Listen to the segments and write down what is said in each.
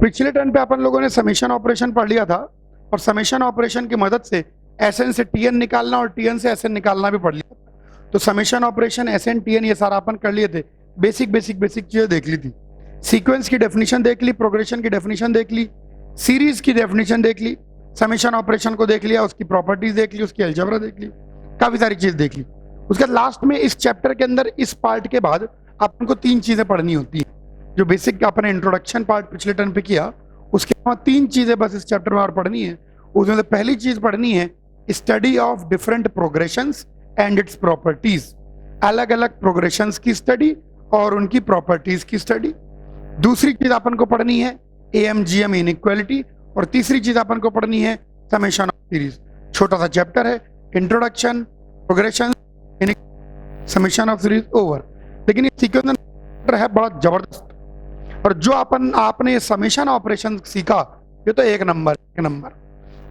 पिछले टर्न पे अपन लोगों ने समेशन ऑपरेशन पढ़ लिया था और समेशन ऑपरेशन की मदद से एसएन से टीएन निकालना और टीएन से एसएन निकालना भी पढ़ लिया। तो समेशन ऑपरेशन एसएन टीएन ये सारा अपन कर लिए थे। बेसिक चीजें देख ली थी। सीक्वेंस की डेफिनेशन देख ली, प्रोग्रेशन की डेफिनेशन देख ली, सीरीज की डेफिनेशन देख ली, समेशन ऑपरेशन को देख लिया, उसकी प्रॉपर्टीज देख ली, उसकी अलजेब्रा देख ली, काफी सारी चीज देख ली। उसके लास्ट में इस चैप्टर के अंदर इस पार्ट के बाद अपन को 3 चीजें पढ़नी होती है। जो बेसिक अपने इंट्रोडक्शन पार्ट पिछले टर्न पे किया, उसके बाद 3 चीजें बस इस चैप्टर में और पढ़नी है। उसमें से पहली चीज पढ़नी है study of different progressions and its properties. अलग अलग प्रोग्रेशंस की स्टडी और उनकी प्रॉपर्टीज की स्टडी। दूसरी चीज अपन को पढ़नी है एएमजीएम इनइक्वालिटी और तीसरी चीज अपन को पढ़नी है समेशन ऑफ सीरीज। छोटा सा चैप्टर है, introduction, progression, summation of series, over. लेकिन ये सीक्वेंस है बड़ा जबरदस्त। और जो आपने समेशन ऑपरेशन सीखा, ये तो एक नंबर।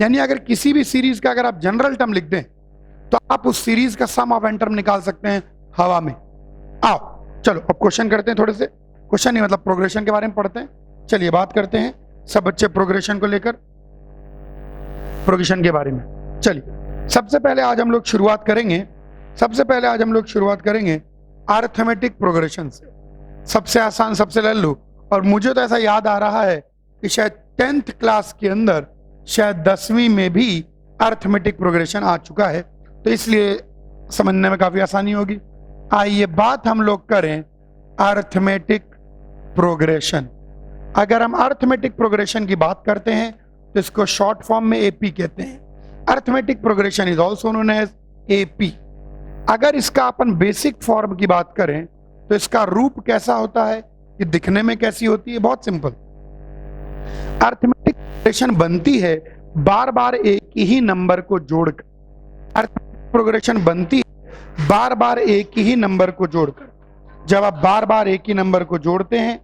यानी अगर किसी भी सीरीज का अगर आप जनरल टर्म लिख दें तो आप उस सीरीज का सम ऑफ एन टर्म निकाल सकते हैं हवा में। आओ चलो अब क्वेश्चन करते हैं। थोड़े से क्वेश्चन नहीं मतलब प्रोग्रेशन के बारे में पढ़ते हैं। चलिए बात करते हैं सब बच्चे प्रोग्रेशन को लेकर, प्रोग्रेशन के बारे में। चलिए सबसे पहले आज हम लोग शुरुआत करेंगे अरिथमेटिक प्रोग्रेशन से। सबसे आसान, सबसे लल्लू। और मुझे तो ऐसा याद आ रहा है कि शायद 10th क्लास के अंदर, शायद 10वीं में भी अरिथमेटिक प्रोग्रेशन आ चुका है, तो इसलिए समझने में काफी आसानी होगी। आइए बात हम लोग करें अरिथमेटिक प्रोग्रेशन। अगर हम अरिथमेटिक प्रोग्रेशन की बात करते हैं तो इसको शॉर्ट फॉर्म में एपी कहते हैं। Arithmetic progression is also known as AP. अगर इसका अपन बेसिक फॉर्म की बात करें तो इसका रूप कैसा होता है, ये दिखने में कैसी होती है, बहुत सिंपल। अरिथमेटिक प्रोग्रेशन बनती है बार बार एक ही नंबर को जोड़कर। अरिथमेटिक प्रोग्रेशन बनती है बार बार एक ही नंबर को जोड़कर। जब आप बार बार एक ही नंबर को जोड़ते हैं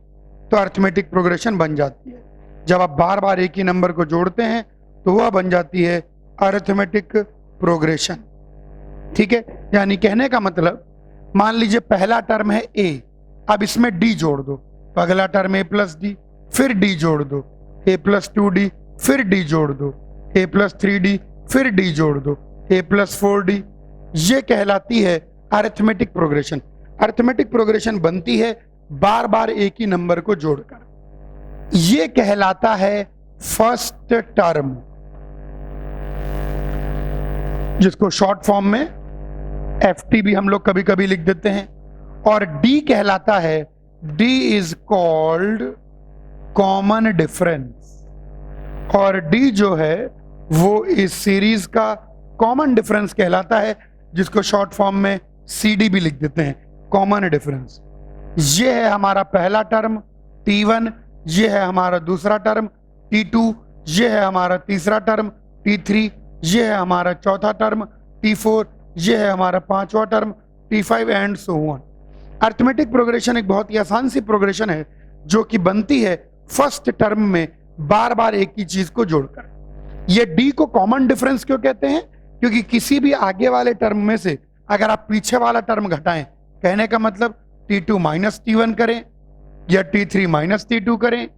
तो अरिथमेटिक प्रोग्रेशन बन जाती है। जब आप बार बार एक ही नंबर को जोड़ते हैं तो वह बन जाती है अरिथमेटिक प्रोग्रेशन। ठीक है, यानी कहने का मतलब, मान लीजिए पहला टर्म है ए, अब इसमें डी जोड़ दो तो अगला टर्म ए प्लस डी, फिर डी जोड़ दो, ए प्लस 2d, फिर डी जोड़ दो, ए प्लस 3d, फिर डी जोड़ दो, ए प्लस 4d। ये कहलाती है अरिथमेटिक प्रोग्रेशन। अरिथमेटिक प्रोग्रेशन बनती है बार बार एक ही नंबर को जोड़कर। ये कहलाता है फर्स्ट टर्म, जिसको शॉर्ट फॉर्म में एफटी भी हम लोग कभी कभी लिख देते हैं। और डी कहलाता है, D is called common difference. और डी जो है वो इस सीरीज का कॉमन डिफरेंस कहलाता है, जिसको शॉर्ट फॉर्म में सीडी भी लिख देते हैं, कॉमन डिफरेंस। ये है हमारा पहला टर्म T1, ये है हमारा दूसरा टर्म T2, ये है हमारा तीसरा टर्म T3, ये है हमारा चौथा टर्म T4, ये है हमारा 5वां term T5 and so on. Arithmetic progression एक बहुत ही आसान सी प्रोग्रेशन है जो कि बनती है फर्स्ट टर्म में बार बार एक ही चीज को जोड़कर। ये डी को कॉमन डिफरेंस क्यों कहते हैं? क्योंकि किसी भी आगे वाले टर्म में से अगर आप पीछे वाला टर्म घटाएं, कहने का मतलब T2 माइनस T1 करें या T3 माइनस T2 करें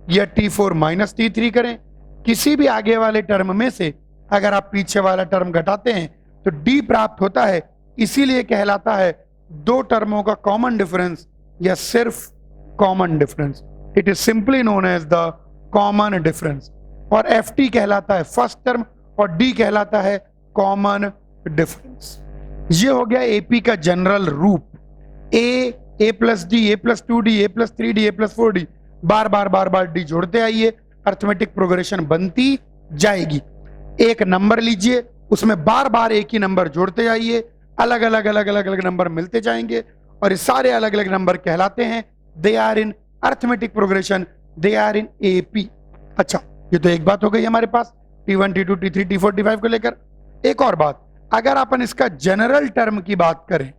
या T4 माइनस T3 करें, किसी भी आगे वाले टर्म में से अगर आप पीछे वाला टर्म घटाते हैं तो डी प्राप्त होता है। इसीलिए कहलाता है दो टर्मों का कॉमन डिफरेंस या सिर्फ common difference. It is simply known as the common difference. और एफ टी कहलाता है फर्स्ट टर्म और डी कहलाता है कॉमन डिफरेंस। ये हो गया एपी का जनरल रूप। ए प्लस डी, ए प्लस 2d, ए प्लस 3d, ए प्लस 4d, बार बार डी जोड़ते आइए, अरिथमेटिक प्रोग्रेशन बनती जाएगी। एक नंबर लीजिए, उसमें बार बार एक ही नंबर जोड़ते जाइए, अलग अलग नंबर मिलते जाएंगे और ये सारे अलग अलग नंबर कहलाते हैं they are in arithmetic progression, they are in AP. अच्छा, ये तो एक बात हो गई हमारे पास T1, T2, T3, T4, T5 को लेकर। एक और बात, अगर अपन इसका जनरल टर्म की बात करें,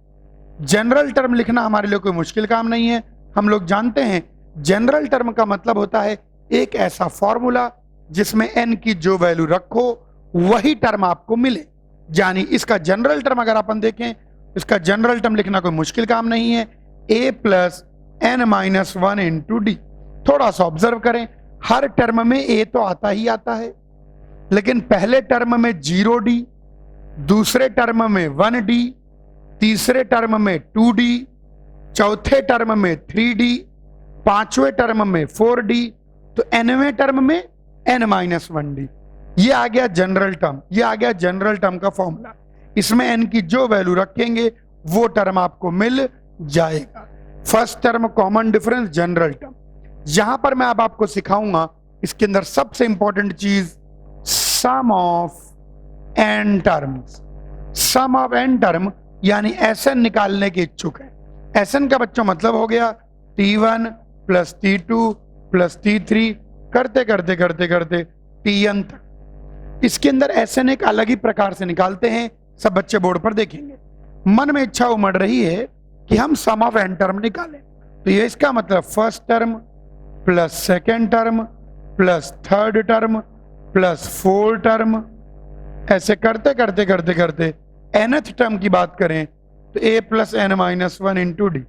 जनरल टर्म लिखना हमारे लिए कोई मुश्किल काम नहीं है। हम लोग जानते हैं जनरल टर्म का मतलब होता है एक ऐसा फॉर्मूला जिसमें n की जो वैल्यू रखो वही टर्म आपको मिले। यानी इसका जनरल टर्म अगर अपन देखें, इसका जनरल टर्म लिखना कोई मुश्किल काम नहीं है, a plus n minus 1 into D. थोड़ा सा ऑब्जर्व करें, हर टर्म में ए तो आता ही आता है, लेकिन पहले टर्म में 0D, दूसरे टर्म में 1D, तीसरे टर्म में 2D, चौथे टर्म में 3D, पांचवें टर्म में 4D, तो nवें टर्म में n-1D। ये आ गया जनरल टर्म, ये आ गया जनरल टर्म का फॉर्मूला। इसमें n की जो वैल्यू रखेंगे वो टर्म आपको मिल जाएगा। First term common difference general term. यहां पर मैं अब आपको सिखाऊंगा इसके अंदर सबसे इंपॉर्टेंट चीज sum of n terms. Sum of n term यानी Sn निकालने के इच्छुक है। Sn का बच्चों मतलब हो गया T1 plus T2 plus T3 करते करते करते करते Tn तक। इसके अंदर Sn एक अलग ही प्रकार से निकालते हैं, सब बच्चे बोर्ड पर देखेंगे। मन में इच्छा उमड़ रही है कि हम सम ऑफ एन टर्म निकालें, तो ये इसका मतलब first term plus second term plus third term plus fourth term, ऐसे करते करते करते करते nth टर्म की बात करें तो a plus n-1 into D.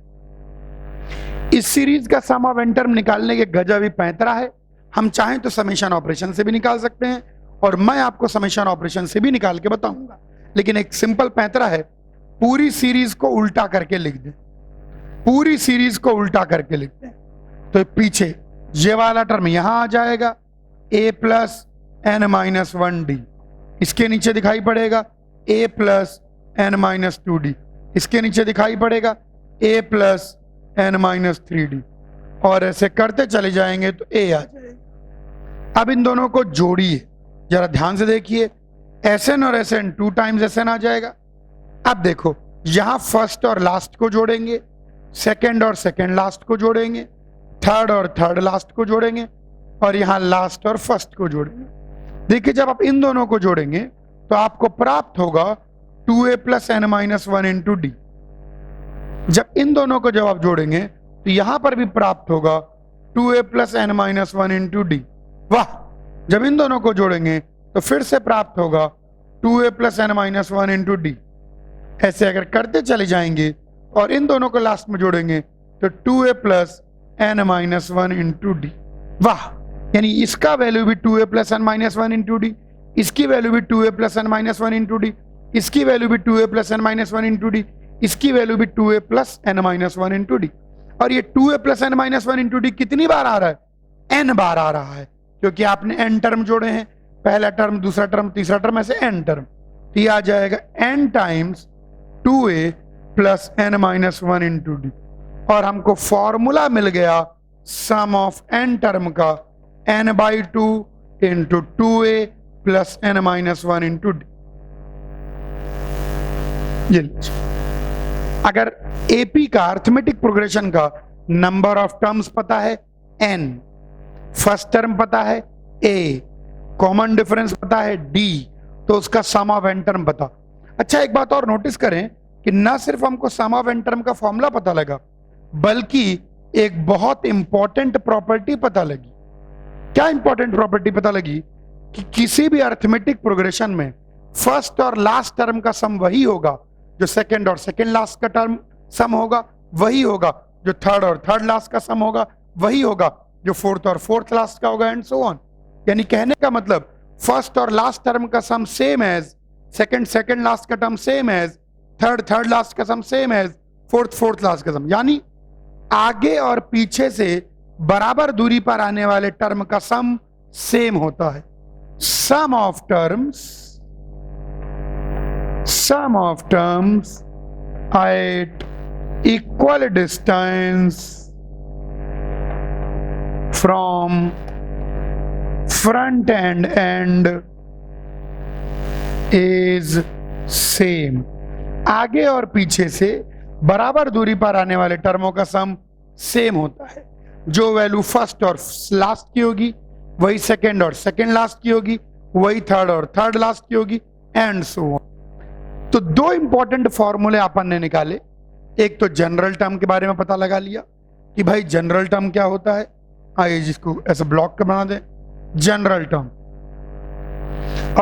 इस सीरीज का सम ऑफ एन टर्म निकालने के गजब ही पैंतरा है। हम चाहें तो समेशन ऑपरेशन से भी निकाल सकते हैं, और मैं आपको समेशन ऑपरेशन से भी निकाल के बताऊंगा, लेकिन एक सिंपल पैंतरा है, पूरी सीरीज को उल्टा करके लिख दें। पूरी सीरीज को उल्टा करके लिख दें तो पीछे ये वाला टर्म यहां आ जाएगा a प्लस n-1d, इसके नीचे दिखाई पड़ेगा a प्लस n-2d, इसके नीचे दिखाई पड़ेगा a प्लस n-3d, और ऐसे करते चले जाएंगे तो a आ जाएगा। अब इन दोनों को जोड़िए, जरा ध्यान से देखिए, Sn और Sn 2 टाइम्स Sn आ जाएगा। अब देखो यहां फर्स्ट और लास्ट को जोड़ेंगे, सेकंड और सेकंड लास्ट को जोड़ेंगे, थर्ड और थर्ड लास्ट को जोड़ेंगे, और यहां लास्ट और फर्स्ट को जोड़ेंगे। देखिए जब आप इन दोनों को जोड़ेंगे तो आपको प्राप्त होगा 2a plus n-1 into D. जब इन दोनों को जब आप जोड़ेंगे तो यहां पर भी प्राप्त होगा 2a plus n-1 into D. वाह, जब इन दोनों को जोड़ेंगे तो फिर से प्राप्त होगा 2a plus n-1 into D. ऐसे अगर करते चले जाएंगे और इन दोनों को लास्ट में जोड़ेंगे तो 2a plus n-1 into D. वाह, यानी इसका वैल्यू भी 2a plus n-1 into D, इसकी वैल्यू भी 2a plus n-1 into D, इसकी वैल्यू भी 2a plus n-1 into D, इसकी वैल्यू भी 2a plus n-1 into D. और ये 2a plus n-1 into D कितनी बार आ रहा है? n बार आ रहा है, क्योंकि आपने n टर्म जोड़े हैं, पहला टर्म, दूसरा टर्म, तीसरा टर्म, ऐसे n टर्म। तो ये आ जाएगा n times 2a plus n-1 into D, और हमको फॉर्मूला मिल गया सम ऑफ n टर्म का n/2 into 2a plus n-1 into D. अगर एपी का अर्थमेटिक प्रोग्रेशन का नंबर ऑफ टर्म्स पता है n, फर्स्ट टर्म पता है a, कॉमन डिफरेंस पता है d, तो उसका सम ऑफ एन टर्म पता। अच्छा, एक बात और नोटिस करें कि ना सिर्फ हमको सम ऑफ एन टर्म का फॉर्मूला पता लगा, बल्कि एक बहुत इंपॉर्टेंट प्रॉपर्टी पता लगी। क्या इंपॉर्टेंट प्रॉपर्टी पता लगी? कि किसी भी अर्थमेटिक प्रोग्रेशन में फर्स्ट और लास्ट टर्म का सम वही होगा जो सेकंड और सेकंड लास्ट का टर्म सम होगा, वही होगा जो थर्ड और थर्ड लास्ट का सम होगा, वही होगा जो फोर्थ और फोर्थ लास्ट का होगा, एंड सो ऑन। यानी कहने का मतलब फर्स्ट और लास्ट टर्म का sum same as second second last का term same as third third last का sum same as fourth fourth last का सम। यानी आगे और पीछे से बराबर दूरी पर आने वाले टर्म का सम सेम होता है। Sum of terms at equal distance from front end is same. आगे और पीछे से बराबर दूरी पर आने वाले टर्मों का सम सेम होता है। जो वैल्यू फर्स्ट और लास्ट की होगी वही सेकंड और सेकंड लास्ट की होगी, वही थर्ड और थर्ड लास्ट की होगी, एंड सो ऑन। तो दो इंपॉर्टेंट फॉर्मूले अपन ने निकाले। एक तो जनरल टर्म के बारे में पता लगा लिया कि भाई जनरल टर्म क्या होता है, आइए जिसको ऐसे ब्लॉक का बना दें, जनरल टर्म।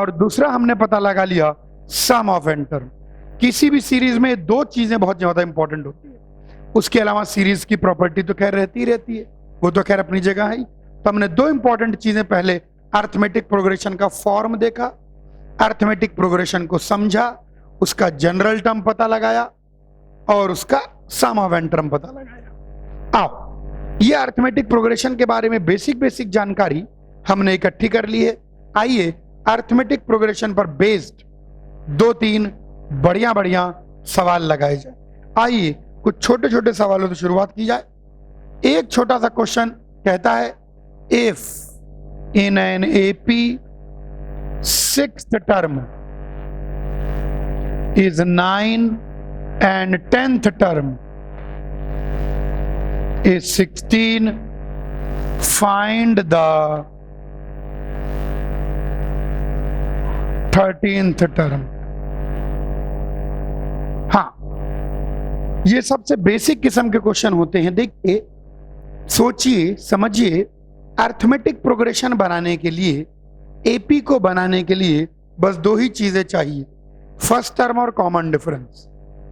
और दूसरा हमने पता लगा लिया सम ऑफ एन टर्म। किसी भी सीरीज में दो चीजें बहुत ज्यादा इंपॉर्टेंट होती है, उसके अलावा सीरीज की प्रॉपर्टी तो खैर रहती है, वो तो खैर अपनी जगह है, तो हमने दो इंपॉर्टेंट चीजें पहले, अर्थमेटिक प्रोग्रेशन का फॉर्म देखा, अर्थमेटिक प्रोग्रेशन को समझा, उसका जनरल टर्म पता लगाया और उसका सम ऑफ एन टर्म पता लगाया। आओ, ये अर्थमेटिक प्रोग्रेशन के बारे में बेसिक जानकारी हमने इकट्ठी कर ली है। आइए अर्थमेटिक प्रोग्रेशन पर बेस्ड 2-3 बढ़िया सवाल लगाए जाए। आइए कुछ छोटे सवालों से शुरुआत की जाए। एक छोटा सा क्वेश्चन कहता है, if in an AP 6th term is 9 and 10th term is 16, find the 13th term। हाँ, ये सबसे बेसिक किस्म के क्वेश्चन होते हैं। देखिए, सोचिए, समझिए, अर्थमेटिक प्रोग्रेशन बनाने के लिए, एपी को बनाने के लिए बस दो ही चीजें चाहिए, फर्स्ट टर्म और कॉमन डिफरेंस।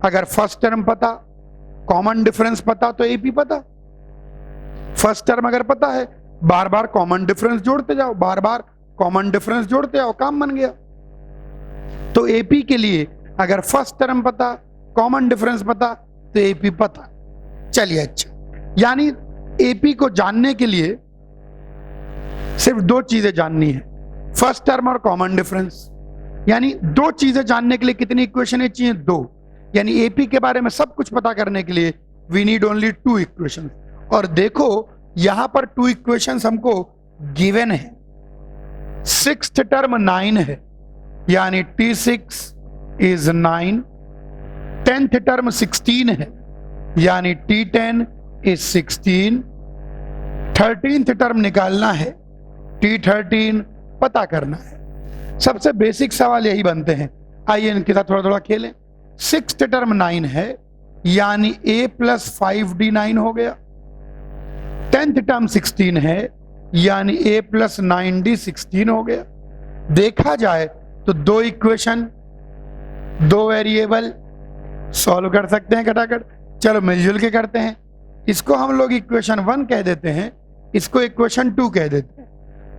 अगर फर्स्ट टर्म पता, कॉमन डिफरेंस पता तो एपी पता। फर्स्ट टर्म अगर पता है, बार बार कॉमन डिफरेंस जोड़ते जाओ, बार बार कॉमन डिफरेंस जोड़ते जाओ, काम बन गया। तो एपी के लिए अगर फर्स्ट टर्म पता, कॉमन डिफरेंस पता तो एपी पता। चलिए, अच्छा, यानी एपी को जानने के लिए सिर्फ दो चीजें जाननी है, फर्स्ट टर्म और कॉमन डिफरेंस। यानी दो चीजें जानने के लिए कितनी इक्वेशन चाहिए? 2। यानी एपी के बारे में सब कुछ पता करने के लिए वी नीड ओनली 2 इक्वेशन। और देखो, यहां पर 2 इक्वेशन हमको गिवन है। 6th टर्म 9 है, यानी T6 इज 9। 10th टर्म 16 है, यानी T10 इज 16। 13th टर्म निकालना है, T13 पता करना है। सबसे बेसिक सवाल यही बनते हैं। आइए इनके साथ थोड़ा खेलें। 6th टर्म 9 है, यानी a + 5d 9 हो गया। 10th टर्म 16 है, यानी a + 9d 16 हो गया। देखा जाए तो दो इक्वेशन, दो वेरिएबल सॉल्व कर सकते हैं खटाखट। चलो मिलजुल के करते हैं। इसको हम लोग इक्वेशन 1 कह देते हैं, इसको इक्वेशन 2 कह देते हैं।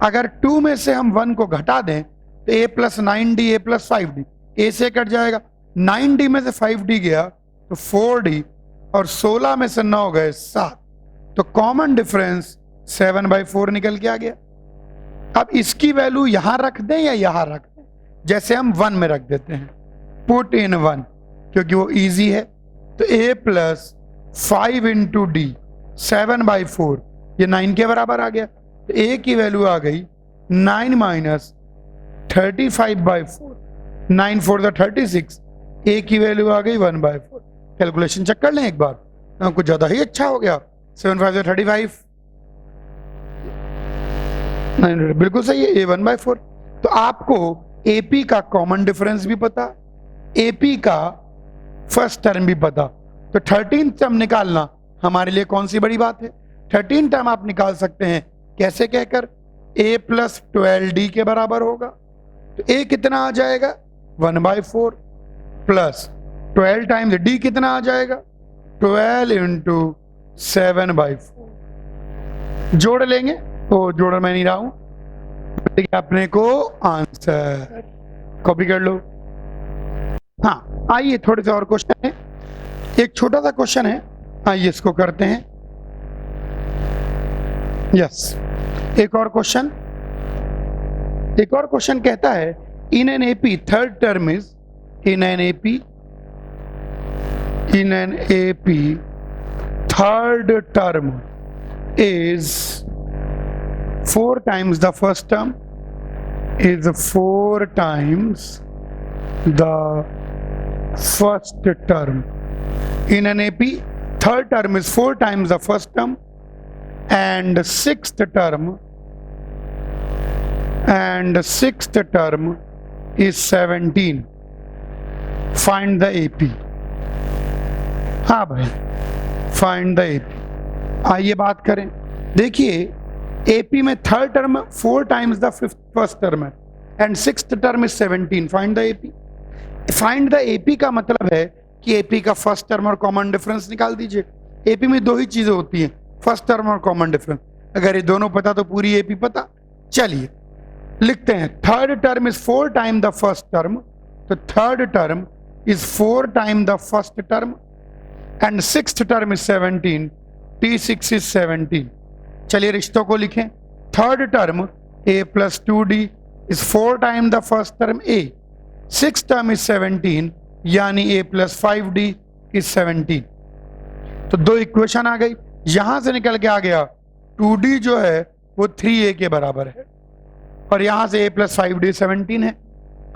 अगर 2 में से हम 1 को घटा दें तो a + 9d, a + 5d, a से कट जाएगा। 9d में से 5d गया तो 4d, और 16 में से 9 गए 7, तो कॉमन डिफरेंस 7/4 निकल के आ गया। अब इसकी वैल्यू यहां रख दें या यहां रख दें? जैसे हम 1 में रख देते हैं, पुट इन 1, क्योंकि वो इजी है। तो a + 5 × d 7/4, ये 9 के बराबर आ गया। तो a की वैल्यू आ गई 9 - 35/4, 9 4 = 36। a की वैल्यू आ गई 1/4। कैलकुलेशन चेक कर लें एक बार, कुछ ज्यादा ही अच्छा हो गया। 7 5 = 35, बिल्कुल सही है, a 1/4। तो आपको एपी का कॉमन डिफरेंस भी पता, एपी का फर्स्ट टर्म भी पता। तो 13th टर्म निकालना हमारे लिए कौन सी बड़ी बात है? 13th टर्म आप निकाल सकते हैं कैसे? कहकर a + 12d के बराबर होगा। तो a कितना आ जाएगा? 1/4 प्लस 12 टाइम्स d कितना आ जाएगा? 12 × 7/4। जोड़ लेंगे, तो जोड़ मैं नहीं रहा हूं, अपने को आंसर कॉपी कर लो। हाँ, आइए थोड़े से और क्वेश्चन है। एक छोटा सा क्वेश्चन है, आइए इसको करते हैं। यस, एक और क्वेश्चन कहता है, in an AP third term is, in an AP third term is 4 times the first term, is 4 times the first term. In an AP, third term is 4 times the first term, and sixth term is 17. Find the AP. हाँ भाई, find the AP। आइए बात करें। देखिए, AP में third term 4 times the first term है, and sixth term is 17। Find the AP. Find the AP का मतलब है कि एपी का फर्स्ट टर्म और कॉमन डिफरेंस निकाल दीजिए। एपी में दो ही चीजें होती हैं, फर्स्ट टर्म और कॉमन डिफरेंस। अगर ये दोनों पता तो पूरी एपी पता। चलिए लिखते हैं, third term is 4 time the first term, तो third term is 4 time the first term and sixth term is 17, T6 is 17। चलिए रिश्तों को लिखें, third term a plus 2d is 4 time the first term a, six term is 17 यानी a plus 5d is 17। तो दो equation आ गई, यहां से निकल के आ गया 2d जो है वो 3a के बराबर है और यहां से a प्लस 5d 17 है।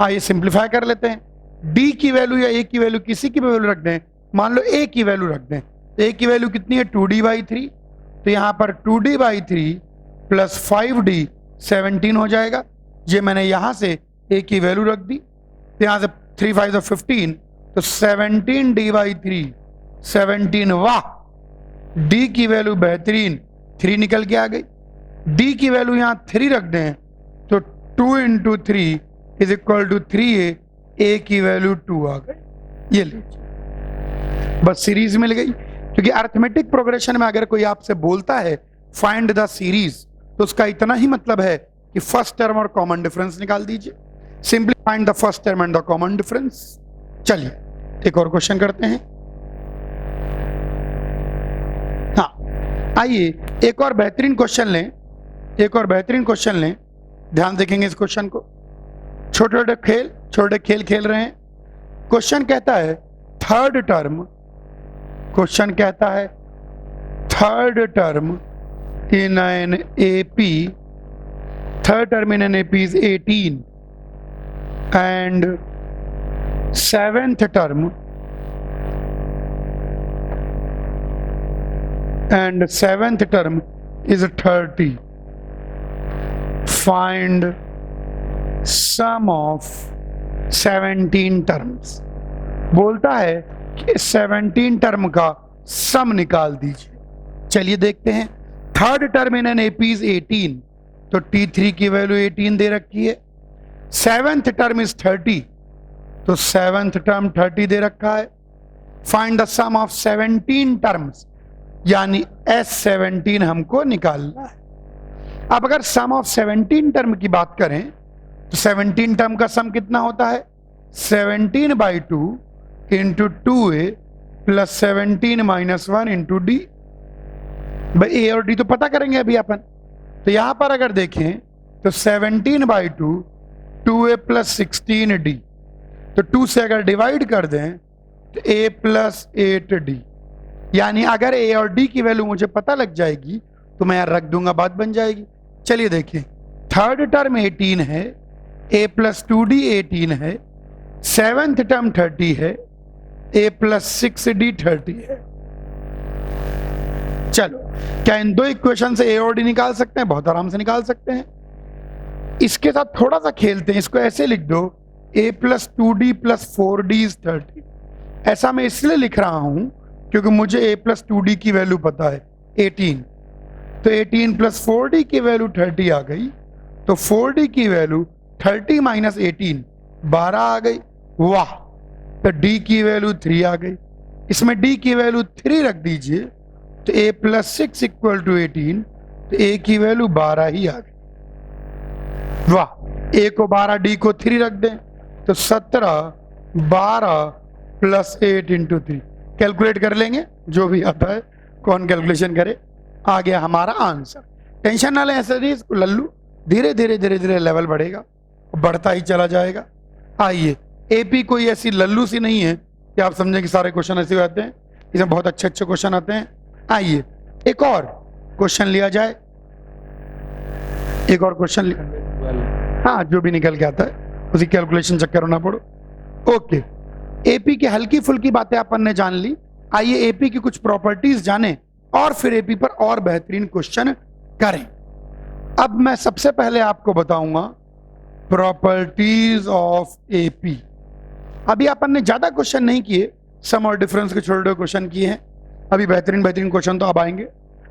आइए सिंप्लीफाई कर लेते हैं, d की वैल्यू या a की वैल्यू किसी की भी वैल्यू रख दें, मान लो a की वैल्यू रख दें, a की वैल्यू कितनी है 2d/3, तो यहां पर 2d/3 प्लस 5d 17 हो जाएगा। ये मैंने यहां से a की वैल्यू रख दी, तो यहां से 3 5 15, तो 17d/3 17। वाह, d की वैल्यू बेहतरीन 3 निकल के आ गई, d की वैल्यू यहां 3 रख दें तो 2 into 3 is equal to 3a, a की वैल्यू 2 आ गई। ये लीजिए, बस सीरीज मिल गई। क्योंकि अरिथमेटिक प्रोग्रेशन में अगर कोई आपसे बोलता है फाइंड द सीरीज, तो उसका इतना ही मतलब है कि फर्स्ट टर्म और कॉमन डिफरेंस निकाल दीजिए। Simply find the first term and the common difference. चलिए एक और क्वेश्चन करते हैं। हाँ आइए एक और बेहतरीन क्वेश्चन लें, एक और बेहतरीन क्वेश्चन लें, ध्यान देखेंगे इस क्वेश्चन को। छोटे छोटे खेल खेल रहे हैं। क्वेश्चन कहता है थर्ड टर्म, क्वेश्चन कहता है third term in an AP, third term in an AP is 18 and seventh term is 30. Find sum of 17 terms. बोलता है कि 17 टर्म का सम निकाल दीजिए। चलिए देखते हैं, third term in an AP is 18, तो T3 की वैल्यू 18 दे रखी है। सेवेंथ टर्म इज 30, तो सेवेंथ टर्म 30 दे रखा है। Find the sum of 17 terms, यानी S17 हमको निकालना है। अब अगर सम ऑफ 17 टर्म की बात करें तो 17 टर्म का सम कितना होता है, 17/2 into 2a plus 17 minus 1 into D. भाई a और d तो पता करेंगे अभी अपन, तो यहां पर अगर देखें तो 17/2 2a प्लस 16d, तो 2 से अगर डिवाइड कर दें तो a प्लस 8d, यानी अगर a और d की वैल्यू मुझे पता लग जाएगी तो मैं यार रख दूंगा, बात बन जाएगी। चलिए देखिए, थर्ड टर्म 18 है, a प्लस 2d 18 है, सेवेंथ टर्म 30 है, a प्लस 6d 30 है। चलो क्या इन दो इक्वेशन से a और d निकाल सकते हैं? बहुत आराम से निकाल सकते हैं। इसके साथ थोड़ा सा खेलते हैं, इसको ऐसे लिख दो, a plus 2d plus 4d is 30। ऐसा मैं इसलिए लिख रहा हूं क्योंकि मुझे a प्लस 2d की वैल्यू पता है 18, तो 18 प्लस 4d की वैल्यू 30 आ गई, तो 4d की वैल्यू 30 माइनस 18 12 आ गई। वाह, तो d की वैल्यू 3 आ गई, इसमें d की वैल्यू 3 रख दीजिए, तो a प्लस 6 इक्वल टू 18, तो a की वैल्यू 12 ही आ गई। वाह, a को 12 d को 3 रख दें तो 17 12 प्लस 8 इंटू 3, कैलकुलेट कर लेंगे जो भी आता है, कौन कैलकुलेशन करे, आ गया हमारा आंसर। टेंशन ना लें, ऐसे नहीं इसको लल्लू, धीरे धीरे धीरे धीरे लेवल बढ़ेगा, बढ़ता ही चला जाएगा। आइए, एपी कोई ऐसी लल्लू सी नहीं है कि आप समझें कि सारे क्वेश्चन ऐसे आते हैं, इसमें बहुत अच्छे अच्छे क्वेश्चन आते हैं। आइए एक और क्वेश्चन लिया जाए, एक और क्वेश्चन हाँ जो भी निकल के आता है उसी कैलकुलेशन चक्कर होना पड़ो। ओके, एपी की हल्की फुल्की बातें अपन ने जान ली। आइए एपी की कुछ प्रॉपर्टीज जाने और फिर एपी पर और बेहतरीन क्वेश्चन करें। अब मैं सबसे पहले आपको बताऊंगा प्रॉपर्टीज ऑफ एपी। अभी अपन ने ज्यादा क्वेश्चन नहीं किए, सम और डिफरेंस के छोटे क्वेश्चन किए हैं, अभी बेहतरीन बेहतरीन क्वेश्चन तो अब आएंगे।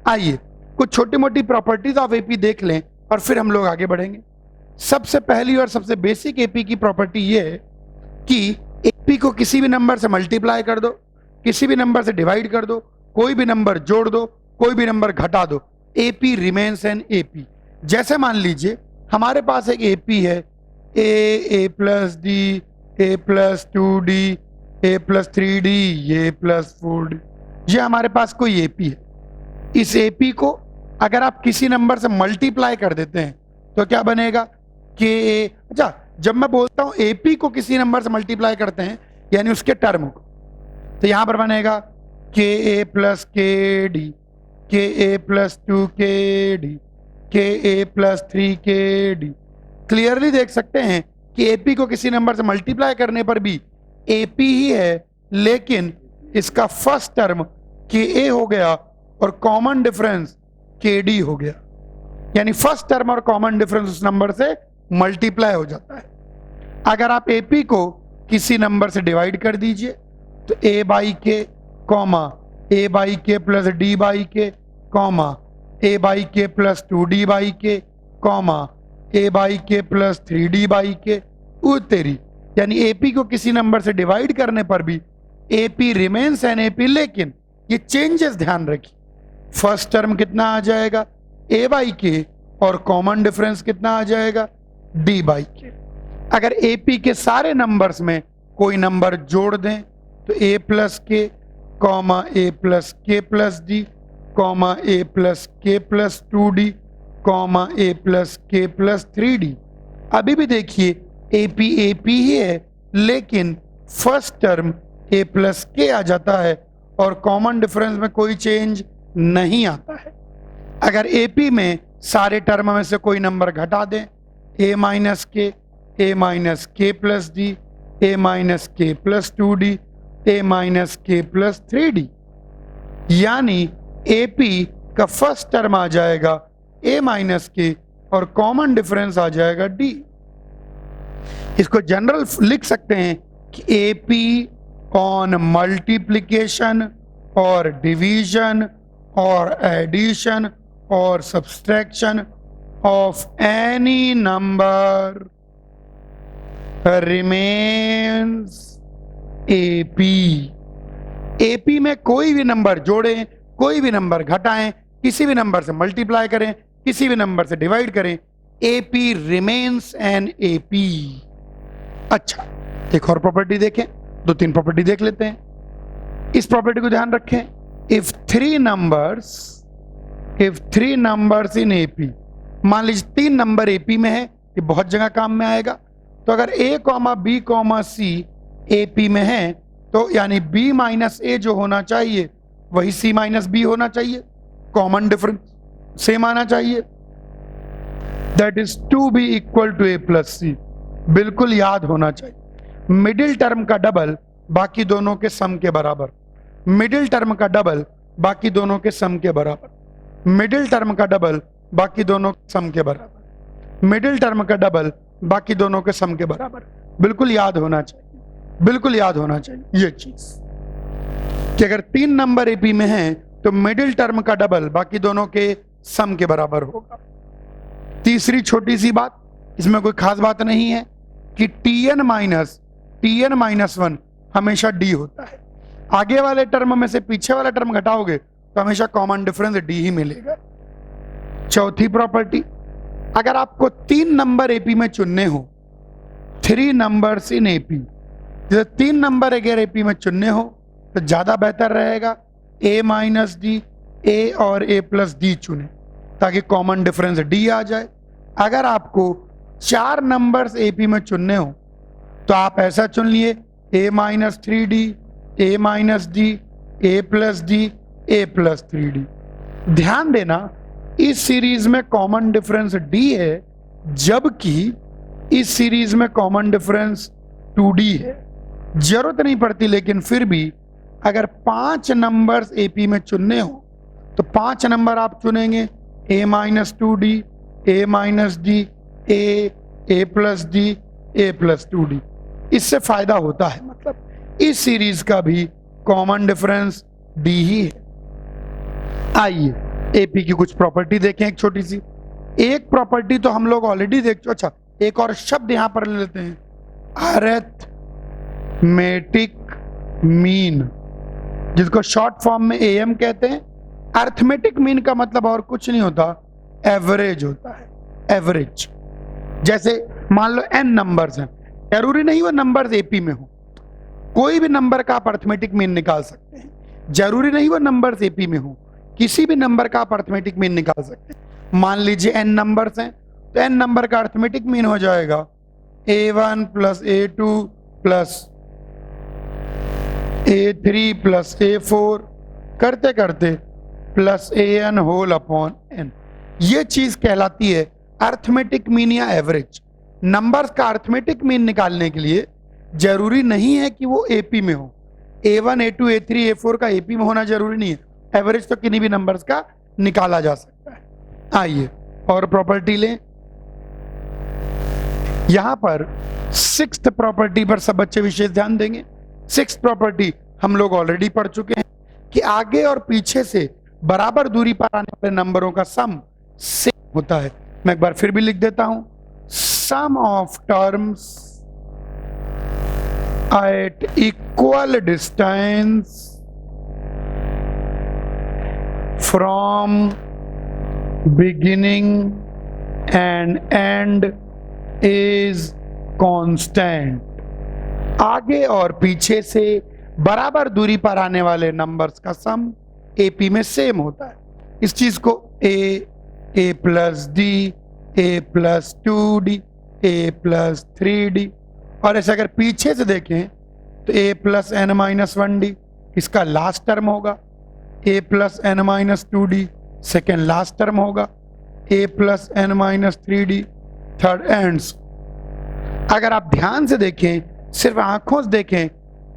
आइए कुछ छोटी मोटी प्रॉपर्टीज ऑफ एपी देख लें और फिर हम लोग आगे बढ़ेंगे। सबसे पहली और सबसे बेसिक एपी की प्रॉपर्टी यह है कि एपी को किसी भी नंबर से मल्टीप्लाई कर दो, किसी भी नंबर से डिवाइड कर दो, कोई भी नंबर जोड़ दो, कोई भी नंबर घटा दो, AP रिमेन्स एन AP। जैसे मान लीजिए हमारे पास एक AP है, A plus D, A plus 2D, A plus 3D, ये प्लस 4D, ये हमारे पास कोई AP है। इस AP को अगर आप किसी नंबर से मल्टीप्लाई कर देते हैं तो क्या बनेगा, के। अच्छा, जब मैं बोलता हूं AP को किसी नंबर से मल्टीप्लाई करते हैं यानी उसके टर्म को, तो यहां पर बनेगा KA plus KD, KA plus 2KD, KA plus 3KD। Clearly देख सकते हैं कि AP को किसी नंबर से मल्टीप्लाई करने पर भी AP ही है, लेकिन इसका फर्स्ट टर्म KA हो गया और कॉमन डिफरेंस KD हो गया, यानी फर्स्ट टर्म और कॉमन डिफरेंस उस नंबर से मल्टीप्लाई हो जाता है। अगर आप AP को किसी नंबर से डिवाइड कर दीजिए तो A बाई के कॉमा A बाई के प्लस D बाई के कॉमा A बाई के प्लस 2D बाई के कॉमा A बाई के प्लस 3D बाई के तेरी, यानी AP को किसी नंबर से डिवाइड करने पर भी AP रिमेन्स एन AP, लेकिन ये चेंजेस ध्यान रखिए। फर्स्ट टर्म कितना आ जाएगा, A बाई के, और कॉमन डिफरेंस कितना आ जाएगा, D बाई के। अगर AP के सारे नंबर्स में कोई नंबर जोड़ दें तो A plus k comma A plus k plus D comma A plus k plus 2D comma A plus k plus 3D। अभी भी देखिए AP AP ही है, लेकिन फर्स्ट टर्म A प्लस के आ जाता है और कॉमन डिफरेंस में कोई चेंज नहीं आता है। अगर AP में सारे टर्म में से कोई नंबर घटा दें, A माइनस के प्लस D, A माइनस के प्लस 2D, A माइनस के प्लस 3D, यानी AP का फर्स्ट टर्म आ जाएगा A माइनस के और कॉमन डिफरेंस आ जाएगा D। इसको जनरल लिख सकते हैं कि AP ऑन मल्टीप्लिकेशन और डिवीजन और एडिशन और subtraction of any number remains AP। AP में कोई भी नंबर जोड़ें, कोई भी नंबर घटाएं, किसी भी नंबर से मल्टीप्लाई करें, किसी भी नंबर से डिवाइड करें, AP रिमेन्स एन AP। अच्छा, एक और प्रॉपर्टी देखें, दो तीन प्रॉपर्टी देख लेते हैं। इस प्रॉपर्टी को ध्यान रखें, if three numbers in AP, मान लीजिए 3 नंबर AP में है, ये बहुत जगह काम में आएगा। तो अगर A comma B comma C AP में है तो यानी B माइनस A जो होना चाहिए वही C माइनस B होना चाहिए, कॉमन डिफरेंस सेम आना चाहिए, that is 2B equal to A plus C। बिल्कुल याद होना चाहिए, मिडिल टर्म का डबल बाकी दोनों के सम के बराबर, मिडिल टर्म का डबल बाकी दोनों के सम के बराबर, मिडिल टर्म का डबल बाकी दोनों के सम के बराबर, मिडिल टर्म का डबल बाकी दोनों के सम के बराबर। बिल्कुल याद होना चाहिए, बिल्कुल याद होना चाहिए ये चीज कि अगर 3 नंबर AP में हैं तो मिडिल टर्म का डबल बाकी दोनों के सम के बराबर होगा। तीसरी छोटी सी बात, इसमें कोई खास बात नहीं है कि TN माइनस 1 हमेशा D होता है। आगे वाले टर्म में से पीछे वाला टर्म घटाओगे तो हमेशा कॉमन डिफरेंस D ही मिलेगा। चौथी प्रॉपर्टी, अगर आपको 3 नंबर AP में चुनने हो, 3 नंबर्स इन AP, जैसे 3 नंबर अगर AP में चुनने हो तो ज्यादा बेहतर रहेगा A माइनस D, A और A प्लस D चुने ताकि कॉमन डिफरेंस D आ जाए। अगर आपको 4 नंबर्स AP में चुनने हो तो आप ऐसा चुन लिए A minus 3D, A minus D, A plus D, A plus 3D। ध्यान देना, इस सीरीज में कॉमन डिफरेंस D है, जबकि इस सीरीज में कॉमन डिफरेंस 2D है। जरूरत नहीं पड़ती, लेकिन फिर भी अगर 5 नंबर्स AP में चुनने हो तो 5 नंबर आप चुनेंगे A minus 2D, A minus D, A plus D, A plus 2D। इससे फायदा होता है, मतलब इस सीरीज का भी कॉमन डिफरेंस D ही है। आइए AP की कुछ प्रॉपर्टी देखें, एक छोटी सी। एक प्रॉपर्टी तो हम लोग ऑलरेडी देख चुके। अच्छा, एक और शब्द यहां पर ले लेते हैं, अरिथमेटिक मीन, जिसको शॉर्ट फॉर्म में AM कहते हैं, अर्थमेटिक मीन का मतलब और कुछ नहीं होता, एवरेज होता है, एवरेज। जैसे मान लो n नंबर्स हैं, जरूरी नहीं वो नंबर्स एपी में हो, कोई भी नंबर का आप अर्थमेटिक मीन निकाल सकते हैं, जरूरी नहीं वो नंबर्स एपी में हो, किसी भी नंबर का आप अर्थमेटिक मीन निकाल सकते हैं। मान लीजिए n नंबर्स हैं, तो n नंबर का अर्थमेटिक मीन हो जाएगा a1 plus a2 plus a3 plus a4 करते करते plus an whole upon n। ये चीज कहलाती है अर्थमेटिक मीन या एवरेज। नंबर्स का अर्थमेटिक मीन निकालने के लिए जरूरी नहीं है कि वो एपी में हो, a1 a2 a3 a4 का एपी में होना जरूरी नहीं है, एवरेज तो किन्हीं भी नंबर्स का निकाला जा सकता है। आइए और प्रॉपर्टी लें। यहां पर सिक्स्थ प्रॉपर्टी पर सब बच्चे विशेष ध्यान देंगे। सिक्स्थ प्रॉपर्टी हम लोग ऑलरेडी पढ़ चुके हैं कि आगे और पीछे से बराबर दूरी पर आने वाले नंबरों का सम सेम होता है। मैं एक बार फिर भी लिख देता हूं, sum of terms at equal distance from beginning and end is constant. आगे और पीछे से बराबर दूरी पर आने वाले नंबर्स का सम एपी में सेम होता है। इस चीज को a plus D, a plus 2d, a plus 3d, और ऐसे अगर पीछे से देखें तो a plus n minus 1d इसका लास्ट टर्म होगा, a plus n minus 2d second last term होगा, a plus n minus 3d third ends. अगर आप ध्यान से देखें, सिर्फ आंखों से देखें,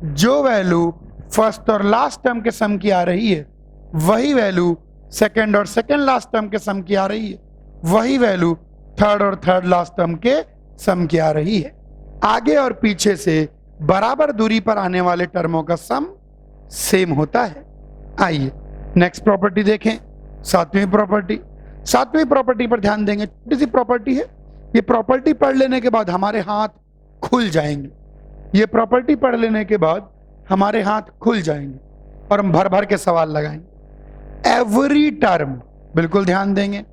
जो वैल्यू फर्स्ट और लास्ट टर्म के सम की आ रही है वही वैल्यू सेकेंड और सेकेंड लास्ट टर्म के सम की आ रही है, वही वैल्यू थर्ड और थर्ड लास्ट टर्म के सम की आ रही है। आगे और पीछे से बराबर दूरी पर आने वाले टर्मों का सम सेम होता है। आइए नेक्स्ट प्रॉपर्टी देखें, सातवीं प्रॉपर्टी। सातवीं प्रॉपर्टी पर ध्यान देंगे, छोटी सी प्रॉपर्टी है, ये प्रॉपर्टी पढ़ लेने के बाद हमारे हाथ खुल जाएंगे। ये प्रॉपर्टी पढ़ लेने के बाद हमारे हाथ खुल जाएंगे और हम भर भर के सवाल लगाएंगे। एवरी टर्म, बिल्कुल ध्यान देंगे,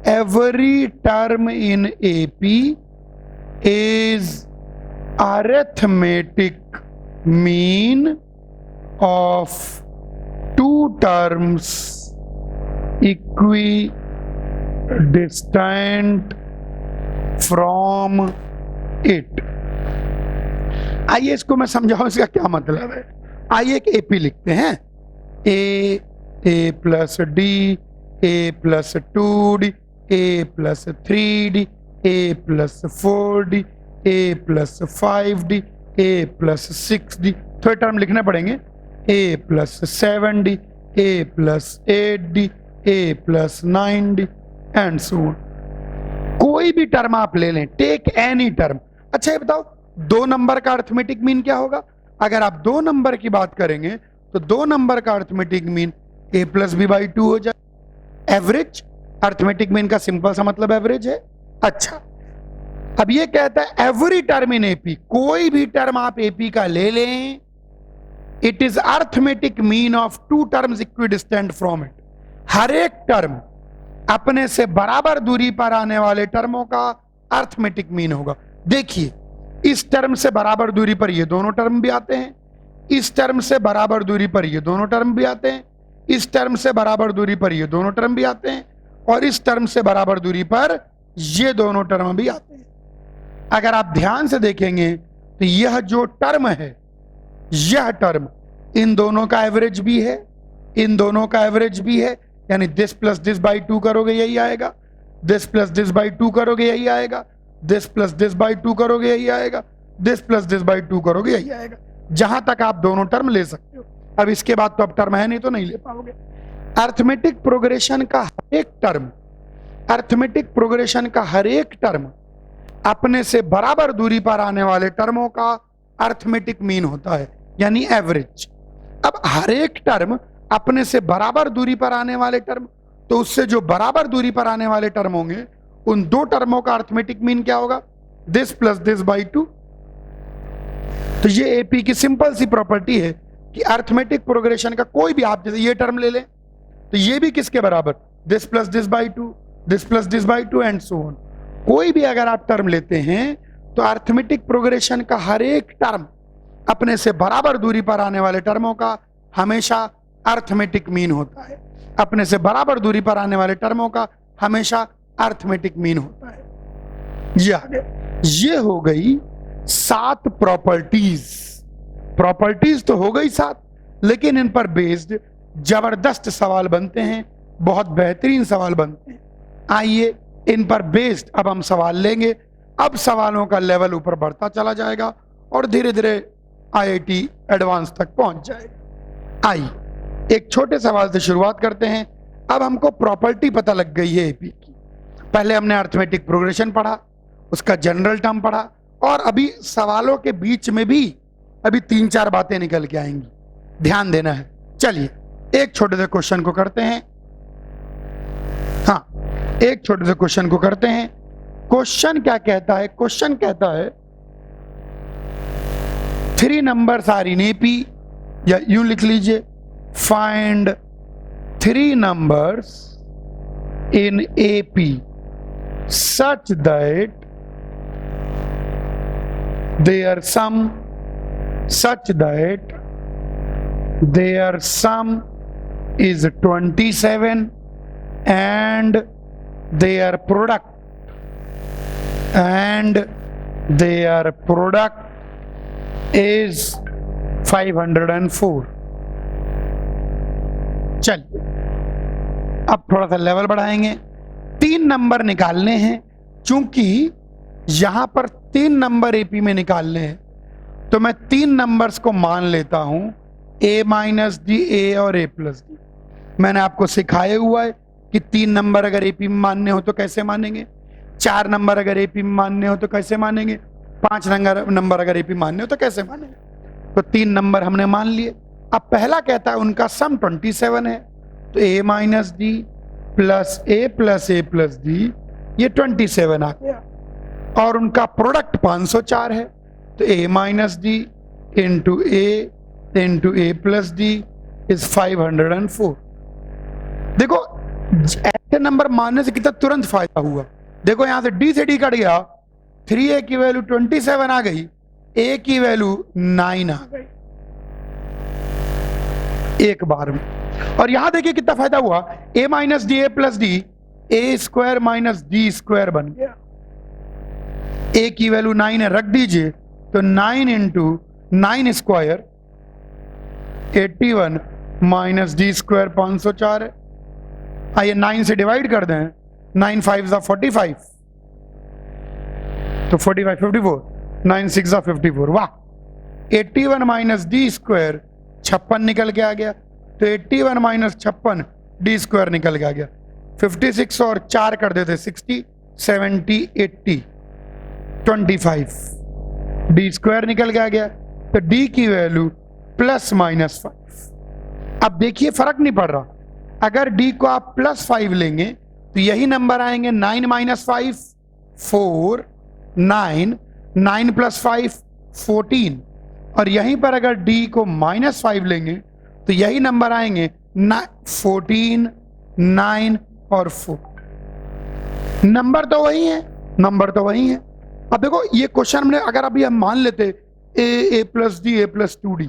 every term in AP is arithmetic mean of two terms equidistant from it. आइए इसको मैं समझाऊं, इसका क्या मतलब है। आइए एक एपी लिखते हैं, a plus D, a plus 2d, a plus 3d, a plus 4d, a plus 5d, a plus 6d। थोड़े टर्म लिखने पड़ेंगे, a plus 7d, a plus 8d, a plus 9d and so on. कोई भी term आप ले लें, take any term. अच्छा ये बताओ, दो नंबर का अर्थमेटिक मीन क्या होगा? अगर आप दो नंबर की बात करेंगे तो दो नंबर का arithmetic mean a plus B by 2 हो जाए। एवरेज, अर्थमेटिक मीन का सिंपल सा मतलब एवरेज है। अच्छा, अब ये कहता है एवरी टर्म इन एपी, कोई भी टर्म आप एपी का ले लें, it is arithmetic mean of two terms equidistant from it. हर एक टर्म अपने से बराबर दूरी पर आने वाले टर्मों का अर्थमेटिक मीन होगा। देखिए, इस टर्म से बराबर दूरी पर ये दोनों टर्म भी आते हैं, इस टर्म से बराबर दूरी पर ये दोनों टर्म भी आते हैं, इस टर्म से बराबर दूरी पर ये दोनों टर्म भी आते हैं, और इस टर्म से बराबर दूरी पर ये दोनों टर्म भी आते हैं। अगर आप ध्यान से देखेंगे तो यह जो टर्म है, यह टर्म इन दोनों का एवरेज भी है, इन दोनों का एवरेज भी है, यानी दिस प्लस दिस बाई 2 करोगे यही आएगा, दिस प्लस दिस बाई 2 करोगे यही आएगा, दिस प्लस दिस बाई 2 करोगे यही आएगा, दिस प्लस दिस बाई 2 करोगे यही आएगा। जहां तक आप दोनों टर्म ले सकते हो। अब इसके बाद तो अब टर्म है नहीं तो नहीं ले पाओगे। अर्थमेटिक प्रोग्रेशन का हर एक टर्म, अर्थमेटिक प्रोग्रेशन का हर एक टर्म अपने से बराबर दूरी पर आने वाले टर्मों का अर्थमेटिक मीन होता है, यानी एवरेज। अब हर एक टर्म अपने से बराबर दूरी पर आने वाले टर्म, तो उससे जो बराबर दूरी पर आने वाले टर्म होंगे उन दो टर्मों का अर्थमेटिक मीन क्या होगा? This plus this by 2। तो ये एपी की सिंपल सी प्रॉपर्टी है कि अर्थमेटिक प्रोग्रेशन का कोई भी, आप जैसे ये टर्म ले लें, तो ये भी किसके बराबर, this plus this by two, this plus this by two and so on. कोई भी अगर आप टर्म लेते हैं तो अरिथमेटिक प्रोग्रेशन का हर एक टर्म अपने से बराबर दूरी पर आने वाले टर्मों का हमेशा अरिथमेटिक मीन होता है। अपने से बराबर दूरी पर आने वाले टर्मों का हमेशा अरिथमेटिक मीन होता है। ये आ गया। ये हो गई 7 प्रॉपर्टीज। प्रॉपर्टीज तो हो गई 7, लेकिन इन पर बेस्ड जबरदस्त सवाल बनते हैं, बहुत बेहतरीन सवाल बनते हैं। आइए इन पर बेस्ड अब हम सवाल लेंगे। अब सवालों का लेवल ऊपर बढ़ता चला जाएगा और धीरे धीरे IIT एडवांस तक पहुंच जाएगा। आइए एक छोटे सवाल से शुरुआत करते हैं। अब हमको प्रॉपर्टी पता लग गई है AP की। पहले हमने अरिथमेटिक प्रोग्रेशन पढ़ा, उसका जनरल टर्म पढ़ा, और अभी सवालों के बीच में भी अभी 3-4 बातें निकल के आएंगी, ध्यान देना है। चलिए एक छोटे से क्वेश्चन को करते हैं। हाँ, एक छोटे से क्वेश्चन को करते हैं। क्वेश्चन क्या कहता है? क्वेश्चन कहता है 3 नंबर्स आर इन AP, या यूं लिख लीजिए, find 3 numbers in AP such that their sum is 27 and their product is 504। चलिए अब थोड़ा सा लेवल बढ़ाएंगे। 3 नंबर निकालने हैं। चूंकि यहां पर 3 नंबर AP में निकालने हैं तो मैं 3 नंबर्स को मान लेता हूं, A माइनस डी, A और A प्लस डी। मैंने आपको सिखाया हुआ है कि 3 नंबर अगर AP में मानने हो तो कैसे मानेंगे, 4 नंबर अगर AP में मानने हो तो कैसे मानेंगे, 5 नंबर अगर AP मानने हो तो कैसे मानेंगे। तो 3 नंबर हमने मान लिए। अब पहला कहता है उनका सम 27 है, तो A minus D plus A plus A plus D, ये 27 आ गया। और उनका प्रोडक्ट 504 है, तो A minus D into A plus D is 504। देखो ऐसे नंबर मानने से कितना तुरंत फायदा हुआ। देखो यहां से D से D कट गया, 3A की वैल्यू 27 आ गई, A की वैल्यू 9 आ गई एक बार में। और यहां देखिए कितना फायदा हुआ, A minus D A plus D, A square minus D square बन गया। A की वैल्यू 9 है, रख दीजिए, तो 9 into 9 square 81 minus D square 504 है। आइए 9 से डिवाइड कर दें, 9 5 जा 45, तो 45 54, 9 6 जा 54। वाह, 81 माइनस डी स्क्वायर 56 निकल के आ गया, तो 81 माइनस 56 डी स्क्वायर निकल के आ गया। 56 और 4 कर देते 60, 70 80 25, डी स्क्वायर निकल के आ गया, तो डी की वैल्यू प्लस माइनस 5। अब देखिए फर्क नहीं पड़ रहा, अगर डी को आप प्लस 5 लेंगे तो यही नंबर आएंगे 9 माइनस 5 4, 9, 9 प्लस 5 14, और यहीं पर अगर डी को माइनस 5 लेंगे तो यही नंबर आएंगे 14, 9 और 4। नंबर तो वही है, नंबर तो वही है। अब देखो ये क्वेश्चन में अगर अभी हम मान लेते A plus D A plus 2D,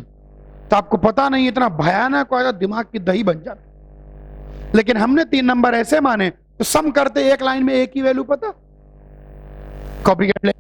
तो आपको पता नहीं इतना भयानक होगा, दिमाग की दही बन जाती। लेकिन हमने 3 नंबर ऐसे माने तो सम करते एक लाइन में A की वैल्यू पता, कॉपी कर ले,